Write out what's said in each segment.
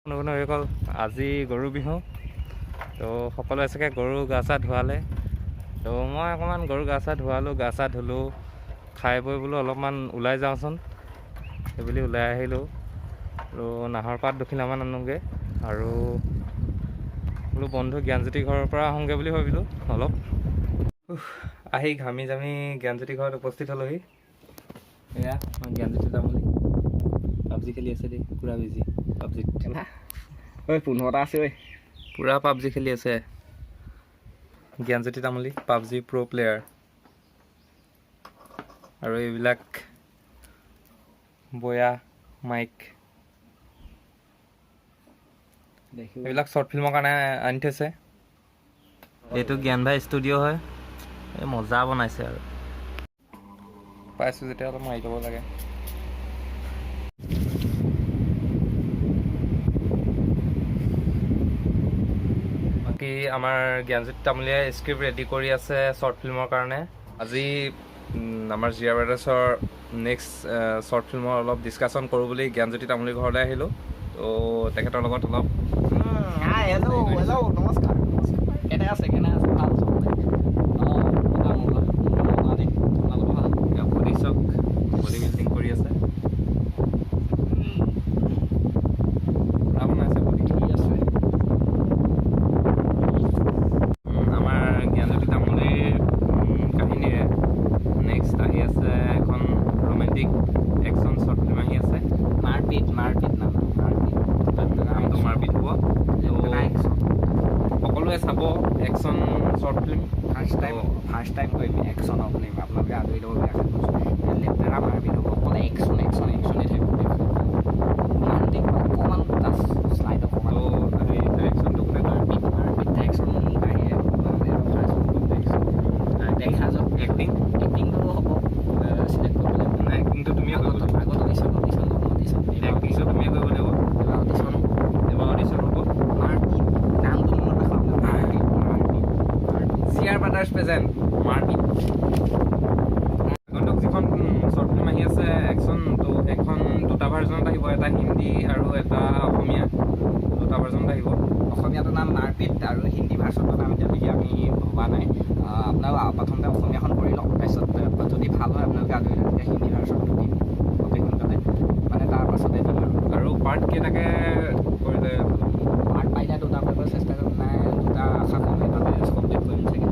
হৈ গ'ল আজি গৰু বিহু তো সকলোৱে চাগে গৰু গা চা ধোৱালে তো মই অকণমান গৰু গা চা ধোৱালোঁ গা চা ধুলোঁ খাই বৈ বোলো অলপমান ওলাই যাওঁচোন সেইবুলি ওলাই আহিলোঁ আৰু নাহৰ পাত দুখিলামান আনোগৈ আৰু বোলো বন্ধু জ্ঞানজ্যোতি ঘৰৰ পৰা আহোঁগৈ বুলি ভাবিলোঁ অলপ আহি ঘামি জামি জ্ঞানজ্যোতি ঘৰত উপস্থিত হ'লোহি এয়া মই জ্ঞানজ্যোতি তামুলী পাবজি খেলি আছে দেই পুৰা বিজি পাবজিত ঐ 15টা আছে ঐ পুৰা পাবজি খেলি আছে জ্ঞানজ্যোতি তামুলী পাবজি প্ৰ' প্লেয়াৰ আৰু এইবিলাক বয়া মাইক এইবিলাক শ্বৰ্ট ফিল্মৰ কাৰণে আনি থৈছে এইটো জ্ঞান ভাই ষ্টুডিঅ' হয় এই মজা বনাইছে আৰু পাইছোঁ যেতিয়া অলপ মাৰি ল'ব লাগে বাকী আমাৰ জ্ঞানজ্যোতি তামুলীয়ে স্ক্ৰিপ্ট ৰেডি কৰি আছে শ্বৰ্ট ফিল্মৰ কাৰণে আজি আমাৰ জিয়া ব্ৰাদাৰ্ছৰ নেক্সট শ্বৰ্ট ফিল্মৰ অলপ ডিছকাশ্যন কৰোঁ বুলি জ্ঞানজ্যোতি তামুলীৰ ঘৰলৈ আহিলোঁ তো তেখেতৰ লগত অলপ নমস্কাৰ কেনে আছে ভাল বডি চক বডি বিল্ডিং কৰি আছে বনাইছে বডি আছে আমাৰ জ্ঞানজ্যোতি তামুলীৰ কাহিনীৰে নেক্সট আহি আছে এখন ৰোমেণ্টিক একশ্যন শ্বৰ্ট ফিল্ম আহি আছে মাৰপিট নামটো মাৰপিট হ'ব সকলোৱে চাব action short film first time কৰিম একশ্যনৰ ফিল্ম আপোনালোকে আদৰি ল'ব বেয়া কৈছোঁ লেপটেৰা মাৰপিট হ'ব অকলে একশ্যনে থাকিব অকণমান শ্লাইড অকণমান ডাইৰেকশ্যনটো কোনে মাৰপিট ডাইৰেকশ্যন দেখা যাওক এক্টিংটো হ'ব চিলেক্ট কৰিব লাগিব এক্টিংটো তুমিয়ে কৰিব লাগিব আগত অডিশ্যন এক্টিংটো তুমিয়ে কৰিব লাগিব অডিশ্যন এবাৰ অডিশ্যন হ'ব মাৰপিট নামটো মনত ৰাখক মাৰপিট জিয়া ব্ৰাদাৰ্ছ প্ৰেজেণ্ট মাৰপিট আগন্তুক যিখন শ্বৰ্ট ফিল্ম আহি আছে একশ্যন তো সেইখন দুটা ভাৰ্জনত আহিব এটা হিন্দী আৰু এটা অসমীয়া দুটা ভাৰ্জনত আহিব অসমীয়াটোৰ নাম মাৰপিট আৰু হিন্দী ভাৰ্চনটোৰ নাম এতিয়ালৈকে আমি ভবা নাই আপোনালোকে প্ৰথমতে অসমীয়াখন কৰি লওক তাৰপিছত যদি ভাল হয় আপোনালোকে আদৰি লওক তেতিয়া হিন্দী ভাৰ্চনটো দিম অতি সোনকালে মানে তাৰ পাছতে দিম আৰু পাৰ্ট কেইটাকে কৰিলে পাৰ্ট পাৰিলে দুটা কৰিব চেষ্টা কৰিম নাই দুটা আশা কৰোঁ তাতে কমপ্লিট কৰিম চাগে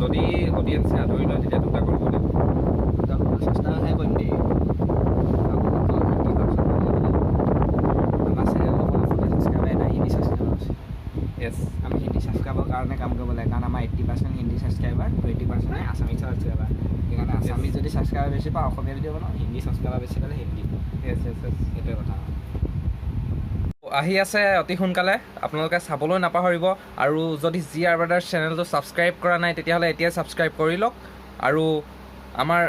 যদি অডিয়েঞ্চে আদৰি লয় তেতিয়া দুটা কৰিব লাগিব দুটা কৰিব চেষ্টাহে কৰিম দেই আমাৰ চেনেলটো অসমত ছাবস্ক্ৰাইবাৰ নাই হিন্দী ছাবস্ক্ৰাইবাৰ আছে য়েছ আমি হিন্দী ছাবস্ক্ৰাইবৰ কাৰণে কাম কৰিব লাগে কাৰণ আমাৰ 80% হিন্দী ছাবস্ক্ৰাইবাৰ 20% আছামিজ ছাবস্ক্ৰাইবাৰ সেইকাৰণে আছামিজ যদি ছাবস্ক্ৰাইবাৰ বেছি পাওঁ অসমীয়া ভিডিঅ' বনাওঁ হিন্দী ছাবস্ক্ৰাইবাৰ বেছি পালে হিন্দী য়েছ সেইটোৱে কথা আহি আছে অতি সোনকালে আপোনালোকে চাবলৈ নাপাহৰিব আৰু যদি জিয়া ব্ৰাদাৰ্ছ চেনেলটো ছাবস্ক্ৰাইব কৰা নাই তেতিয়াহ'লে এতিয়াই ছাবস্ক্ৰাইব কৰি লওক আৰু আমাৰ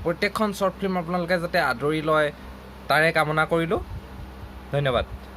প্ৰত্যেকখন শ্বৰ্ট ফিল্ম আপোনালোকে যাতে আদৰি লয় তাৰে কামনা কৰিলোঁ ধন্যবাদ